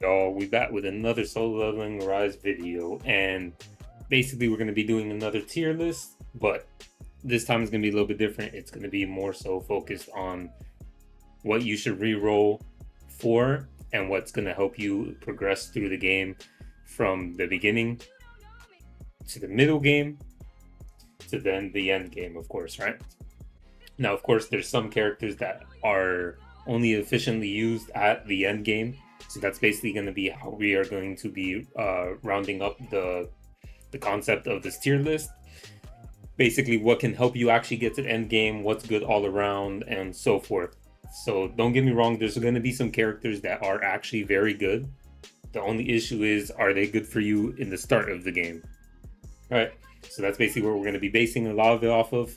Y'all, we back with another Solo Leveling Rise video, and basically we're going to be doing another tier list, but this time it's going to be a little bit different. It's going to be more so focused on what you should re-roll for and what's going to help you progress through the game from the beginning to the middle game to then the end game, of course, right? Now, of course, there's some characters that are only efficiently used at the end game. So that's basically going to be how we are going to be rounding up the concept of this tier list. Basically, what can help you actually get to the end game, what's good all around, and so forth. So don't get me wrong, there's going to be some characters that are actually very good. The only issue is, are they good for you in the start of the game? All right. So that's basically what we're going to be basing a lot of it off of,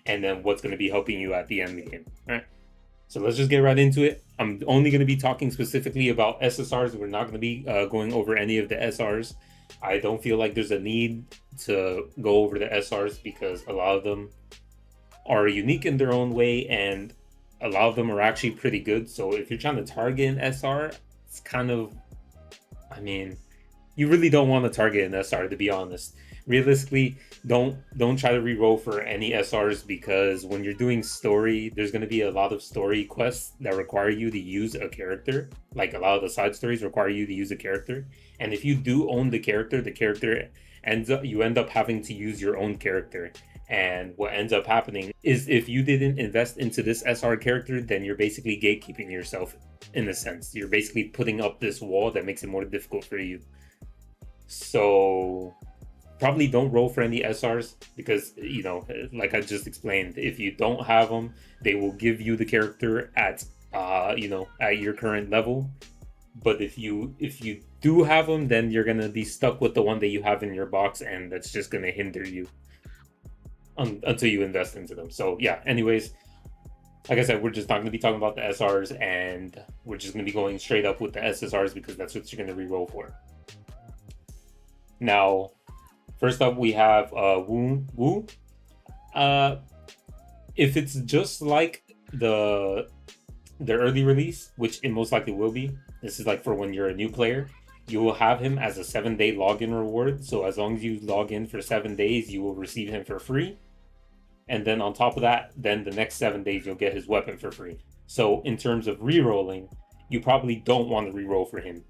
and then what's going to be helping you at the end of the game. All right. So let's just get right into it. I'm only going to be talking specifically about SSRs. We're not going to be going over any of the SRs. I don't feel like there's a need to go over the SRs because a lot of them are unique in their own way and a lot of them are actually pretty good. So if you're trying to target an SR, it's kind of, I mean, you really don't want to target an SR, to be honest. Realistically, don't try to re-roll for any SRs because when you're doing story, there's going to be a lot of story quests that require you to use a character. Like a lot of the side stories require you to use a character, and if you do own the character you end up having to use your own character. And what ends up happening is if you didn't invest into this SR character, then you're basically gatekeeping yourself in a sense. You're basically putting up this wall that makes it more difficult for you. So probably don't roll for any SRs because, like I just explained, if you don't have them, they will give you the character at at your current level. But if you do have them, then you're gonna be stuck with the one that you have in your box, and that's just gonna hinder you until you invest into them. So yeah. Anyways, like I said, we're just not going to be talking about the SRs, and we're just going to be going straight up with the SSRs because that's what you're going to re-roll for. Now, first up, we have Wu. Uh, if it's just like the early release, which it most likely will be, this is like for when you're a new player. You will have him as a 7-day login reward. So as long as you log in for 7 days, you will receive him for free. And then on top of that, then the next 7 days you'll get his weapon for free. So in terms of re-rolling, you probably don't want to re-roll for him.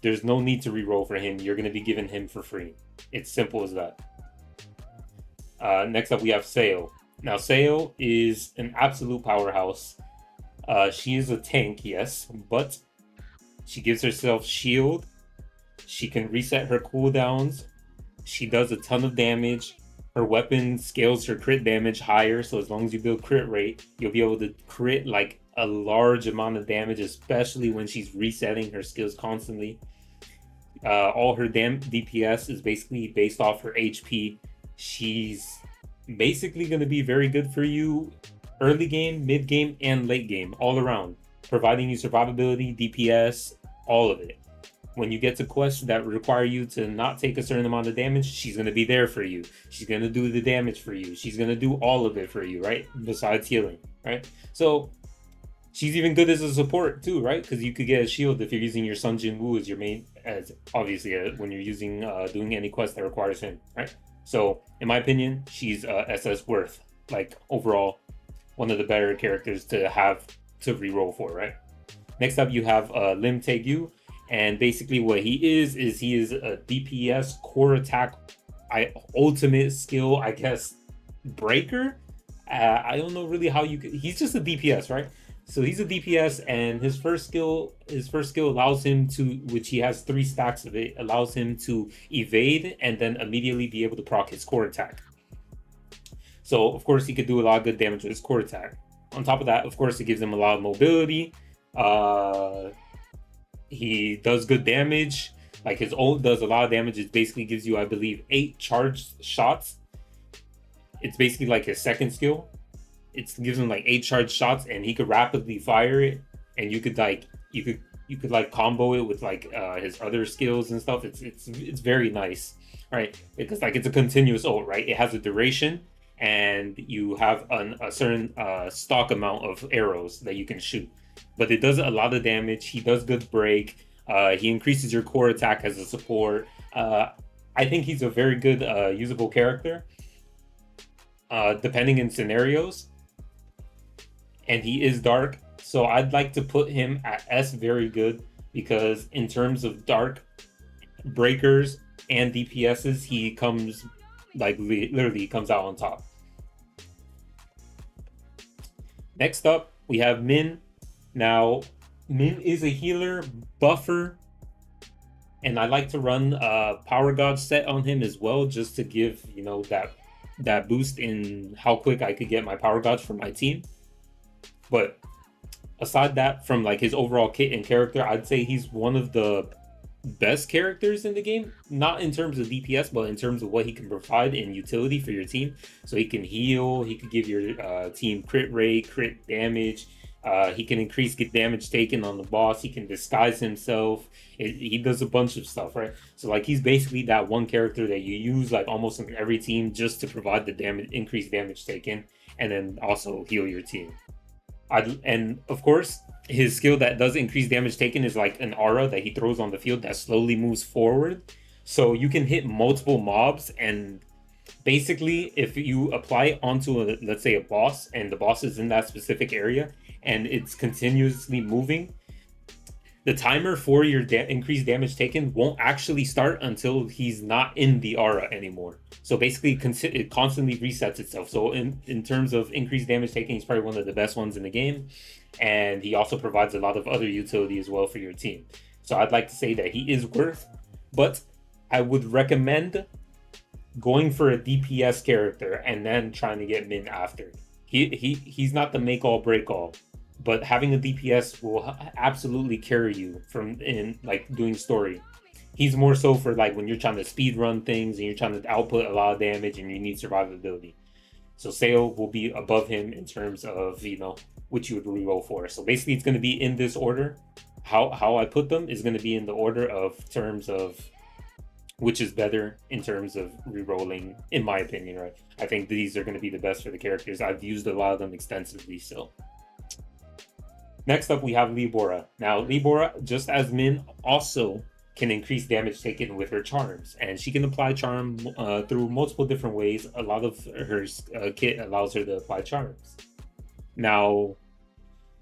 There's no need to re-roll for him. You're going to be giving him for free. It's simple as that. Next up, we have Sayo. Now, Sayo is an absolute powerhouse. She is a tank, yes, but she gives herself shield. She can reset her cooldowns. She does a ton of damage. Her weapon scales her crit damage higher, so as long as you build crit rate, you'll be able to crit like a large amount of damage, especially when she's resetting her skills constantly. All her DPS is basically based off her HP. She's basically going to be very good for you early game, mid game, and late game, all around, providing you survivability, DPS, all of it. When you get to quests that require you to not take a certain amount of damage, she's going to be there for you. She's going to do the damage for you. She's going to do all of it for you, right? Besides healing, right? So she's even good as a support too, right? Because you could get a shield if you're using your Sun Jin Woo as your main, as obviously when you're using doing any quest that requires him, right? So in my opinion, she's SS worth, like overall one of the better characters to have to reroll for, right? Next up, you have Lim Tae-gyu, and basically what he is he is a DPS core attack, ultimate skill, I guess, breaker. I don't know really how you could. He's just a DPS, right? So he's a DPS, and his first skill allows him to, which he has 3 stacks of it, allows him to evade and then immediately be able to proc his core attack. So of course he could do a lot of good damage with his core attack. On top of that, of course, it gives him a lot of mobility. He does good damage. Like his ult does a lot of damage. It basically gives you, I believe, 8 charged shots. It's basically like his second skill. It gives him like 8 charged shots, and he could rapidly fire it. And you could like combo it with like his other skills and stuff. It's very nice, right? Because like it's a continuous ult, right? It has a duration, and you have a certain stock amount of arrows that you can shoot. But it does a lot of damage. He does good break. He increases your core attack as a support. I think he's a very good usable character, depending in scenarios. And he is dark, so I'd like to put him at S very good because in terms of dark breakers and DPSs, he comes like literally comes out on top. Next up, we have Min. Now, Min is a healer, buffer, and I like to run a Power God set on him as well, just to give that boost in how quick I could get my Power Gods for my team. But aside that, from like his overall kit and character, I'd say he's one of the best characters in the game, not in terms of DPS, but in terms of what he can provide in utility for your team. So he can heal, he could give your team crit rate, crit damage. He can increase get damage taken on the boss. He can disguise himself. He does a bunch of stuff, right? So like he's basically that one character that you use like almost in every team just to provide the damage, increased damage taken, and then also heal your team. And of course, his skill that does increase damage taken is like an aura that he throws on the field that slowly moves forward. So you can hit multiple mobs, and basically, if you apply it onto let's say a boss, and the boss is in that specific area, and it's continuously moving, the timer for your increased damage taken won't actually start until he's not in the aura anymore. So basically, it constantly resets itself. So in terms of increased damage taken, he's probably one of the best ones in the game. And he also provides a lot of other utility as well for your team. So I'd like to say that he is worth, but I would recommend going for a DPS character and then trying to get Min after. He's not the make all break all, but having a DPS will absolutely carry you from in like doing story. He's more so for like when you're trying to speed run things and you're trying to output a lot of damage and you need survivability. So Sale will be above him in terms of which you would reroll for. So basically, it's going to be in this order. How I put them is going to be in the order of terms of which is better in terms of rerolling, in my opinion. Right? I think these are going to be the best for the characters. I've used a lot of them extensively. So next up, we have Libora. Now, Libora, just as Min, also can increase damage taken with her charms, and she can apply charm through multiple different ways. A lot of her kit allows her to apply charms. Now,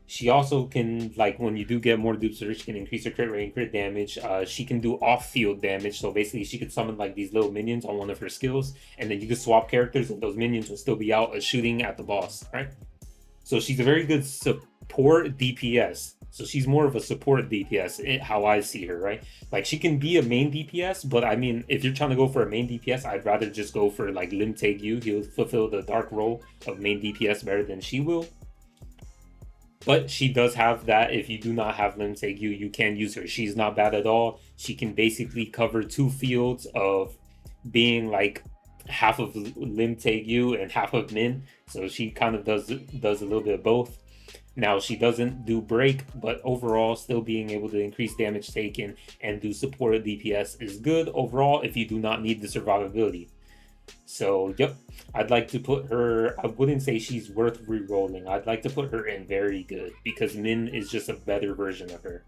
she also can, like when you do get more dupes, she can increase her crit rate and crit damage. She can do off-field damage, so basically she could summon like these little minions on one of her skills, and then you could swap characters, and those minions will still be out shooting at the boss, right? So she's a very good support DPS. So she's more of a support DPS, how I see her, right? Like she can be a main DPS, but I mean, if you're trying to go for a main DPS, I'd rather just go for like Lim Taegyu. He'll fulfill the dark role of main DPS better than she will. But she does have that. If you do not have Lim Taegyu, you can use her. She's not bad at all. She can basically cover two fields of being like half of Lim Taegyu and half of Min. So she kind of does a little bit of both. Now, she doesn't do break, but overall, still being able to increase damage taken and do supported DPS is good overall if you do not need the survivability. So, yep, I'd like to put her, I wouldn't say she's worth re-rolling. I'd like to put her in very good because Min is just a better version of her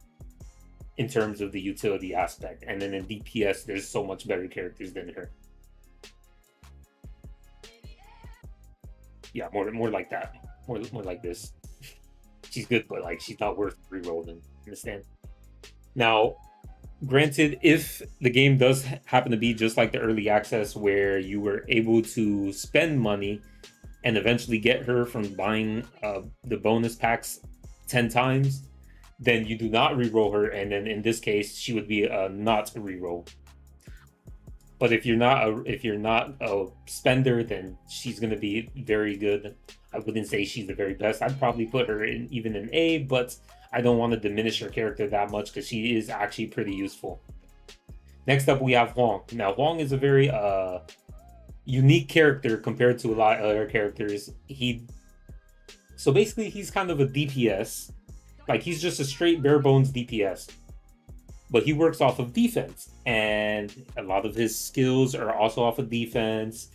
in terms of the utility aspect. And then in DPS, there's so much better characters than her. Yeah, more like that. More like this. She's good, but like she's not worth re-rolling. Understand? Now, granted, if the game does happen to be just like the early access where you were able to spend money and eventually get her from buying the bonus packs 10 times, then you do not re-roll her, and then in this case, she would be not a re-roll. But if you're not a spender, then she's gonna be very good. I wouldn't say she's the very best. I'd probably put her in even an A, but I don't want to diminish her character that much because she is actually pretty useful. Next up, we have Huang. Now, Huang is a very unique character compared to a lot of other characters. So basically, he's kind of a DPS. Like, he's just a straight bare bones DPS. But he works off of defense. And a lot of his skills are also off of defense.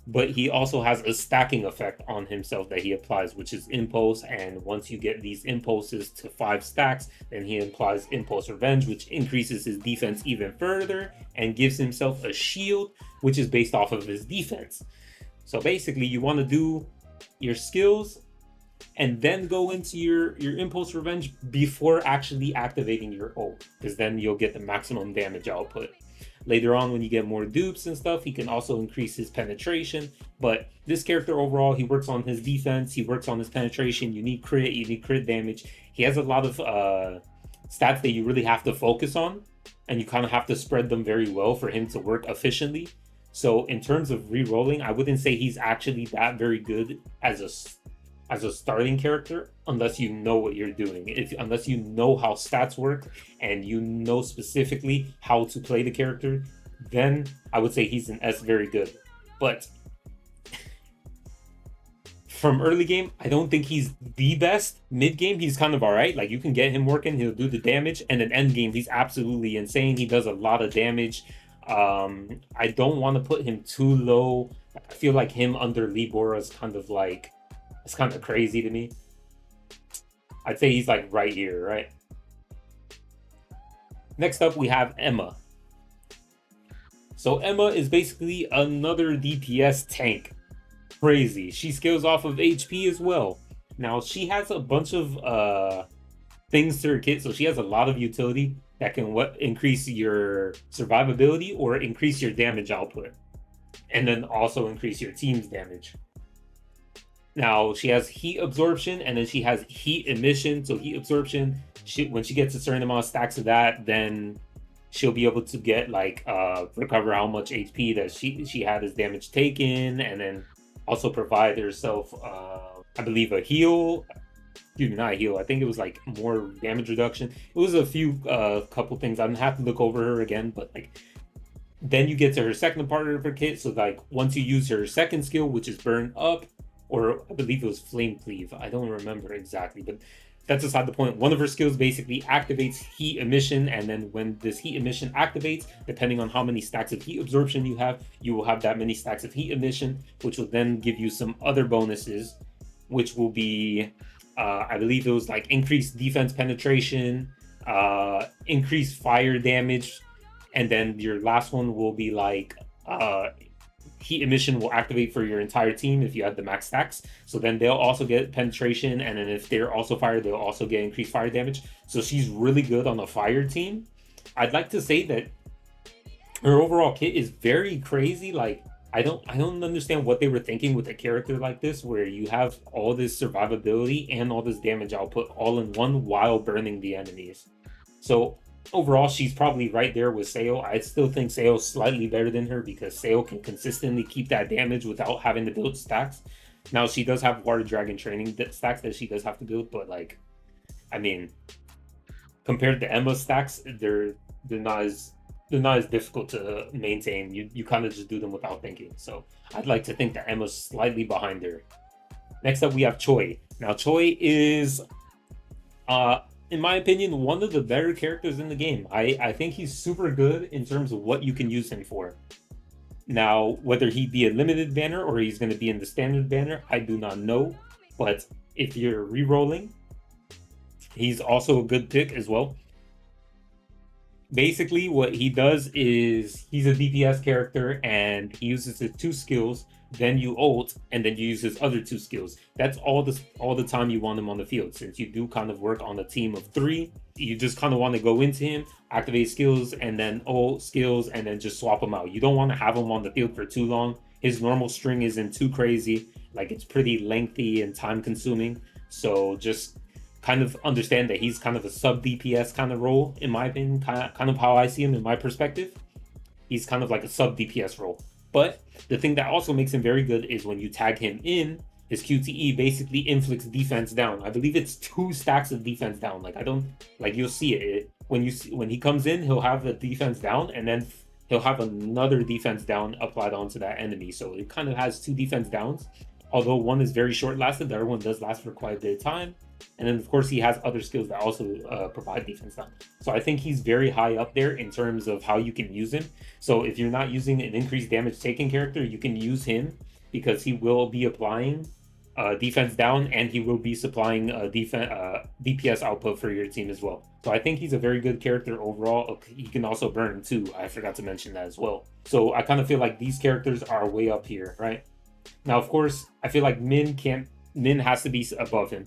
but he also has a stacking effect on himself that he applies, which is impulse. And once you get these impulses to 5 stacks, then he applies impulse revenge, which increases his defense even further and gives himself a shield, which is based off of his defense. So basically, you want to do your skills and then go into your impulse revenge before actually activating your ult, because then you'll get the maximum damage output. Later on, when you get more dupes and stuff, he can also increase his penetration. But this character overall, he works on his defense, he works on his penetration, unique crit damage. He has a lot of stats that you really have to focus on, and you kind of have to spread them very well for him to work efficiently. So in terms of re-rolling, I wouldn't say he's actually that very good as a starting character unless you know what you're doing. Unless you know how stats work and you know specifically how to play the character, then I would say he's an S very good. But from early game, I don't think he's the best. Mid game, he's kind of all right. Like, you can get him working, he'll do the damage, and then end game, he's absolutely insane. He does a lot of damage. I don't want to put him too low. I feel like him under Libora is kind of like, it's kind of crazy to me. I'd say he's like right here, right? Next up, we have Emma. So Emma is basically another DPS tank. Crazy. She scales off of HP as well. Now, she has a bunch of things to her kit, so she has a lot of utility that can increase your survivability or increase your damage output, and then also increase your team's damage. Now, she has heat absorption, and then she has heat emission. So heat absorption, when she gets a certain amount of stacks of that, then she'll be able to get like recover how much HP that she had as damage taken, and then also provide herself I believe a heal. Excuse me, not a heal. I think it was like more damage reduction. It was a few couple things. I'm gonna have to look over her again, but like then you get to her second part of her kit. So like once you use her second skill, which is burn up, or I believe it was flame cleave. I don't remember exactly, but that's aside the point. One of her skills basically activates heat emission, and then when this heat emission activates, depending on how many stacks of heat absorption you have, you will have that many stacks of heat emission, which will then give you some other bonuses, which will be, I believe it was like increased defense penetration, increased fire damage, and then your last one will be like heat emission will activate for your entire team if you have the max stacks. So then they'll also get penetration, and then if they're also fire, they'll also get increased fire damage. So she's really good on the fire team. I'd like to say that her overall kit is very crazy. Like, I don't understand what they were thinking with a character like this, where you have all this survivability and all this damage output all in one while burning the enemies. So overall, she's probably right there with Sayo. I still think Sayo's slightly better than her because Sayo can consistently keep that damage without having to build stacks. Now, she does have Water Dragon training stacks that she does have to build, but like, I mean, compared to Emma's stacks, they're not as difficult to maintain. You kind of just do them without thinking. So I'd like to think that Emma's slightly behind her. Next up, we have Choi. Now, Choi is in my opinion, one of the better characters in the game. I think he's super good in terms of what you can use him for. Now, whether he be a limited banner or he's going to be in the standard banner, I do not know. But if you're re-rolling, he's also a good pick as well. Basically, what he does is he's a DPS character and he uses his 2 skills, then you ult, and then you use his other 2 skills. That's all the time you want him on the field. Since you do kind of work on a team of 3, you just kind of want to go into him, activate skills, and then ult skills, and then just swap him out. You don't want to have him on the field for too long. His normal string isn't too crazy. Like, it's pretty lengthy and time consuming. So just kind of understand that he's kind of a sub DPS kind of role, in my opinion, kind of how I see him in my perspective. He's kind of like a sub DPS role. But the thing that also makes him very good is when you tag him in, his QTE basically inflicts defense down. I believe it's 2 stacks of defense down. Like, I don't, like, you'll see it. When he comes in, he'll have the defense down, and then he'll have another defense down applied onto that enemy. So it kind of has 2 defense downs. Although one is very short lasted, the other one does last for quite a bit of time. And then, of course, he has other skills that also provide defense down. So I think he's very high up there in terms of how you can use him. So if you're not using an increased damage taking character, you can use him because he will be applying defense down, and he will be supplying DPS output for your team as well. So I think he's a very good character overall. Okay, he can also burn too. I forgot to mention that as well. So I kind of feel like these characters are way up here, right? Now, of course, I feel like Min has to be above him.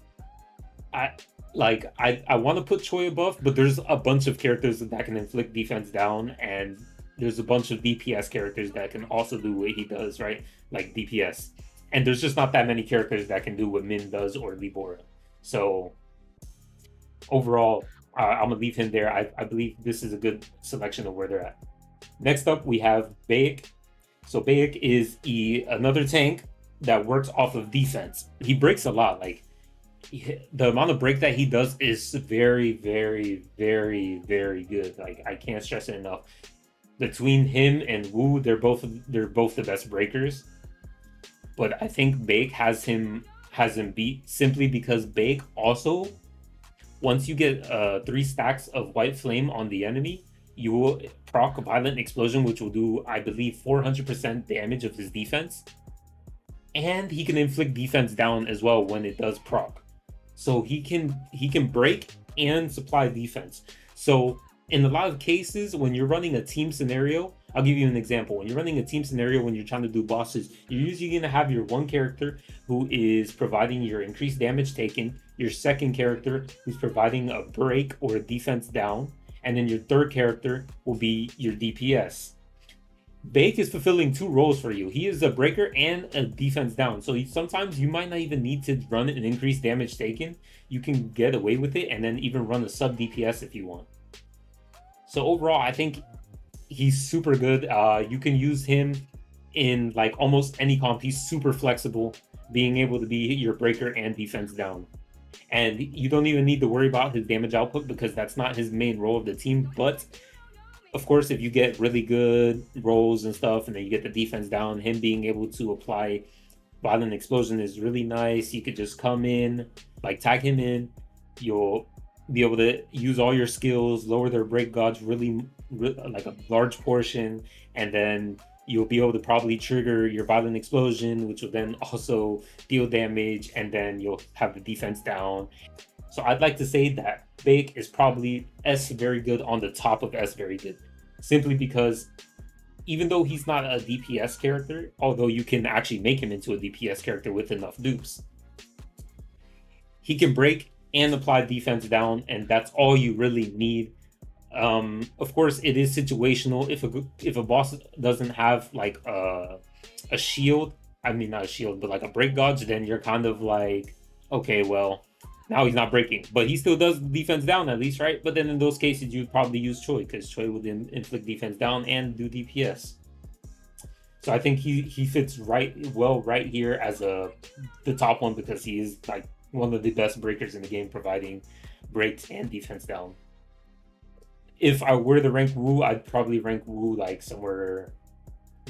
I want to put Choi above, but there's a bunch of characters that can inflict defense down, and there's a bunch of DPS characters that can also do what he does, right? Like DPS. And there's just not that many characters that can do what Min does or Libora. So overall, I'm gonna leave him there. I believe this is a good selection of where they're at. Next up, we have Baek. So Baek is another tank that works off of defense. He breaks a lot. Like the amount of break that he does is very, very, very, very good. Like I can't stress it enough. Between him and Wu, they're both the best breakers. But I think Baek has him beat simply because Baek also, once you get 3 stacks of White Flame on the enemy, you will proc Violent Explosion, which will do, I believe, 400% damage of his defense. And he can inflict defense down as well when it does proc. So he can break and supply defense. So in a lot of cases, when you're running a team scenario, I'll give you an example. When you're running a team scenario, when you're trying to do bosses, you're usually going to have your one character who is providing your increased damage taken, your second character who's providing a break or a defense down, and then your third character will be your DPS. Baek is fulfilling 2 roles for you. He is a breaker and a defense down. So sometimes you might not even need to run an increased damage taken. You can get away with it and then even run a sub DPS if you want. So overall, I think he's super good. You can use him in like almost any comp. He's super flexible, being able to be your breaker and defense down. And you don't even need to worry about his damage output because that's not his main role of the team. But of course, if you get really good rolls and stuff, and then you get the defense down, him being able to apply Violent Explosion is really nice. You could just come in, like tag him in. You'll be able to use all your skills, lower their break gauge really like a large portion, and then you'll be able to probably trigger your Violent Explosion, which will then also deal damage, and then you'll have the defense down. So I'd like to say that Baek is probably S very good on the top of S very good, simply because even though he's not a DPS character, although you can actually make him into a DPS character with enough dupes, he can break and apply defense down, and that's all you really need. Of course, it is situational. If a boss doesn't have like a shield, I mean not a shield, but like a break gauge, then you're kind of like, okay, well, now he's not breaking, but he still does defense down at least, right? But then in those cases, you'd probably use Choi because Choi would inflict defense down and do DPS. So I think he fits right here as the top one because he is like one of the best breakers in the game, providing breaks and defense down. If I were to rank Wu, I'd probably rank Wu like somewhere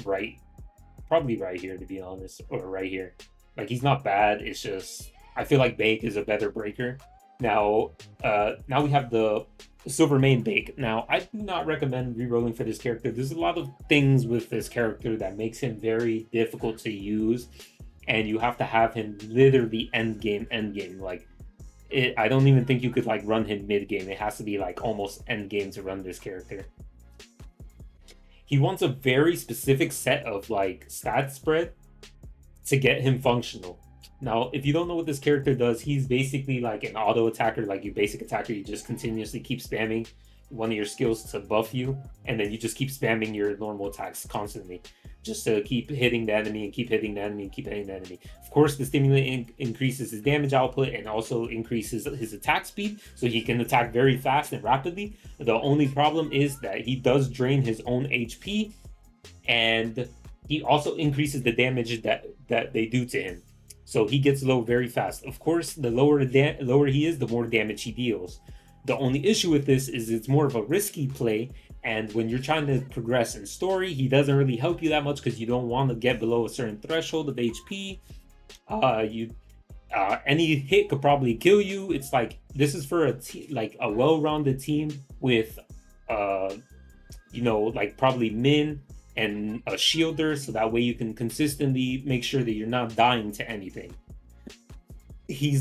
probably right here to be honest, or right here. Like he's not bad. It's just I feel like Baek is a better breaker. Now we have the Silvermane Baek. Now I do not recommend rerolling for this character. There's a lot of things with this character that makes him very difficult to use, and you have to have him literally end game. Like I don't even think you could like run him mid game. It has to be like almost end game to run this character. He wants a very specific set of like stat spread to get him functional. Now, if you don't know what this character does, he's basically like an auto attacker, like your basic attacker. You just continuously keep spamming one of your skills to buff you, and then you just keep spamming your normal attacks constantly, just to keep hitting the enemy and keep hitting the enemy and keep hitting the enemy. Of course, the stimulant increases his damage output and also increases his attack speed, so he can attack very fast and rapidly. The only problem is that he does drain his own HP, and he also increases the damage that they do to him. So he gets low very fast. Of course, the lower he is, the more damage he deals. The only issue with this is it's more of a risky play, and when you're trying to progress in story, he doesn't really help you that much because you don't want to get below a certain threshold of HP. Any hit could probably kill you. It's like this is for like a well-rounded team with like probably Min, and a shielder, so that way you can consistently make sure that you're not dying to anything. He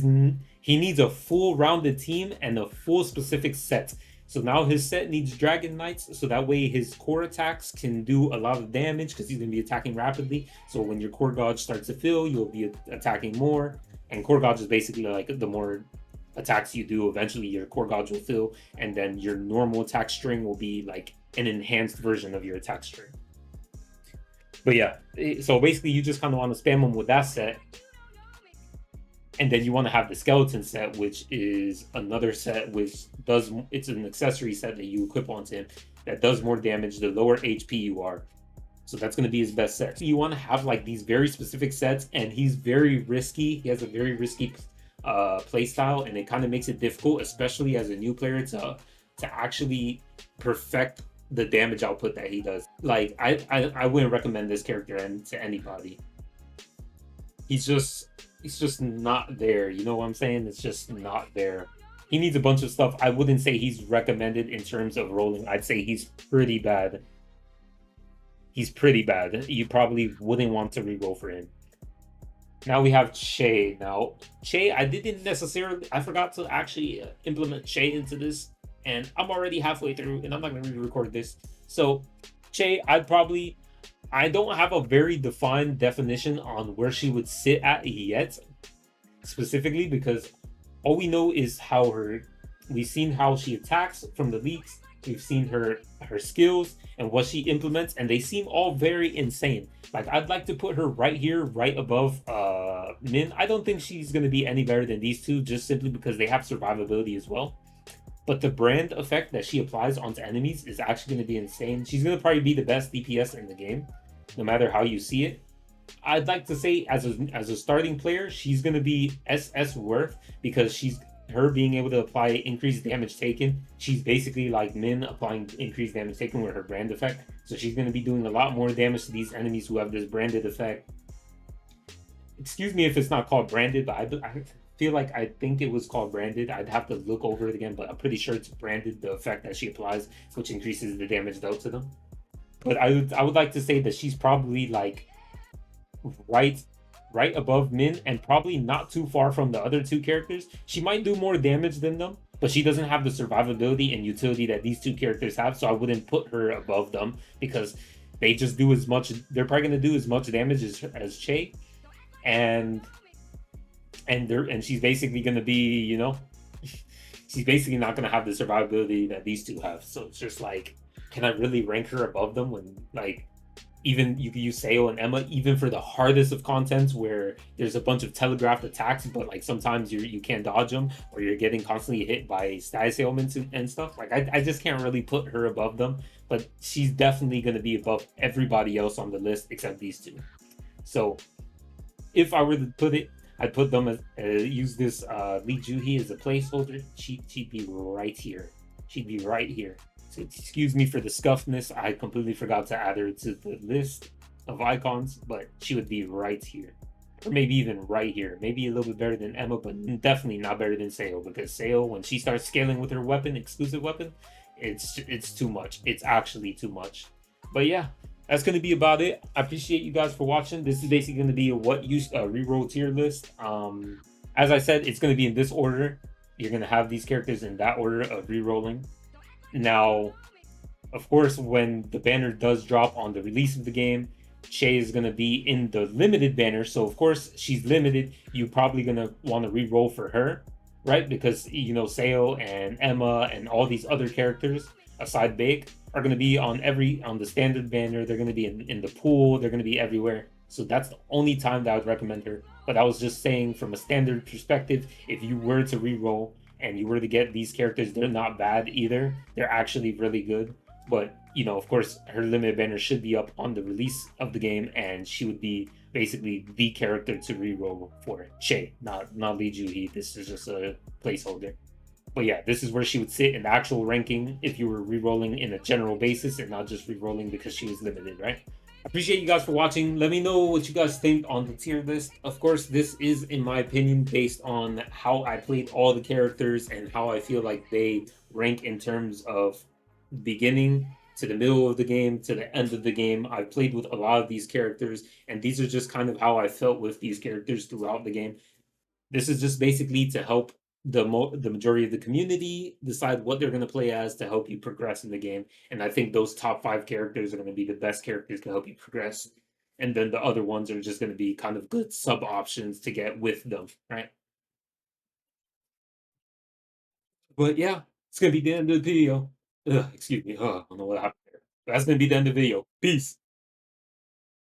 needs a full rounded team and a full specific set. So now his set needs Dragon Knights, so that way his core attacks can do a lot of damage because he's going to be attacking rapidly. So when your core gauge starts to fill, you'll be attacking more. And core gauge is basically like the more attacks you do, eventually your core gauge will fill, and then your normal attack string will be like an enhanced version of your attack string. But yeah, so basically you just kind of want to spam them with that set, and then you want to have the skeleton set, which is another set which does, it's an accessory set that you equip onto him that does more damage the lower HP you are. So that's going to be his best set. So you want to have like these very specific sets, and he's very risky. He has a very risky play style, and it kind of makes it difficult, especially as a new player, to actually perfect the damage output that he does. Like I wouldn't recommend this character to anybody. He's just not there. You know what I'm saying? It's just not there. He needs a bunch of stuff. I wouldn't say he's recommended in terms of rolling. I'd say he's pretty bad. He's pretty bad. You probably wouldn't want to re-roll for him. Now we have Che. Now, Che, I didn't necessarily, I forgot to actually implement Che into this, and I'm already halfway through, and I'm not going to re-record this. So, Che, I don't have a very defined definition on where she would sit at yet, specifically because all we know is we've seen how she attacks from the leaks, we've seen her skills and what she implements, and they seem all very insane. Like, I'd like to put her right here, right above Min. I don't think she's going to be any better than these two, just simply because they have survivability as well. But the brand effect that she applies onto enemies is actually going to be insane. She's going to probably be the best DPS in the game, no matter how you see it. I'd like to say as a starting player, she's going to be SS worth, because her being able to apply increased damage taken. She's basically like Min applying increased damage taken with her brand effect. So she's going to be doing a lot more damage to these enemies who have this branded effect. Excuse me if it's not called branded, but I feel like I think it was called branded. I'd have to look over it again, but I'm pretty sure it's branded, the effect that she applies, which increases the damage dealt to them. But I would like to say that she's probably like right above Min, and probably not too far from the other two characters. She might do more damage than them, but she doesn't have the survivability and utility that these two characters have, so I wouldn't put her above them, because they just do as much, they're probably going to do as much damage as Che, and she's basically going to be, you know, she's basically not going to have the survivability that these two have. So it's just like, can I really rank her above them when, like, even you can use Sayo and Emma even for the hardest of contents where there's a bunch of telegraphed attacks, but like sometimes you can't dodge them, or you're getting constantly hit by status ailments and stuff. Like I just can't really put her above them, but she's definitely going to be above everybody else on the list except these two. So if I were to put it, I'd put them as use this Li Juhi as a placeholder. She'd be right here. She'd be right here. So excuse me for the scuffness. I completely forgot to add her to the list of icons, but she would be right here. Or maybe even right here. Maybe a little bit better than Emma, but definitely not better than Sayo, because Sayo, when she starts scaling with her weapon, exclusive weapon, it's too much. It's actually too much. But yeah, that's going to be about it. I appreciate you guys for watching. This is basically going to be a what you reroll tier list. As I said, it's going to be in this order. You're going to have these characters in that order of rerolling. Now, of course, when the banner does drop on the release of the game, Che is going to be in the limited banner. So, of course, she's limited. You're probably going to want to re-roll for her, right? Because, you know, Sayo and Emma and all these other characters, aside Bake, are going to be on the standard banner. They're going to be in the pool. They're going to be everywhere. So that's the only time that I would recommend her. But I was just saying, from a standard perspective, if you were to re-roll and you were to get these characters, they're not bad either. They're actually really good. But, you know, of course, her limited banner should be up on the release of the game, and she would be basically the character to reroll for Che, not Li Juhi. This is just a placeholder. But yeah, this is where she would sit in the actual ranking if you were rerolling in a general basis and not just rerolling because she was limited, right? I appreciate you guys for watching. Let me know what you guys think on the tier list. Of course, this is, in my opinion, based on how I played all the characters and how I feel like they rank in terms of beginning to the middle of the game to the end of the game. I've played with a lot of these characters, and these are just kind of how I felt with these characters throughout the game. This is just basically to help the majority of the community decide what they're going to play as to help you progress in the game. And I think those top five characters are going to be the best characters to help you progress. And then the other ones are just going to be kind of good sub options to get with them, right? But yeah, it's going to be the end of the video. Ugh, excuse me. I don't know what happened there. That's going to be the end of the video. Peace.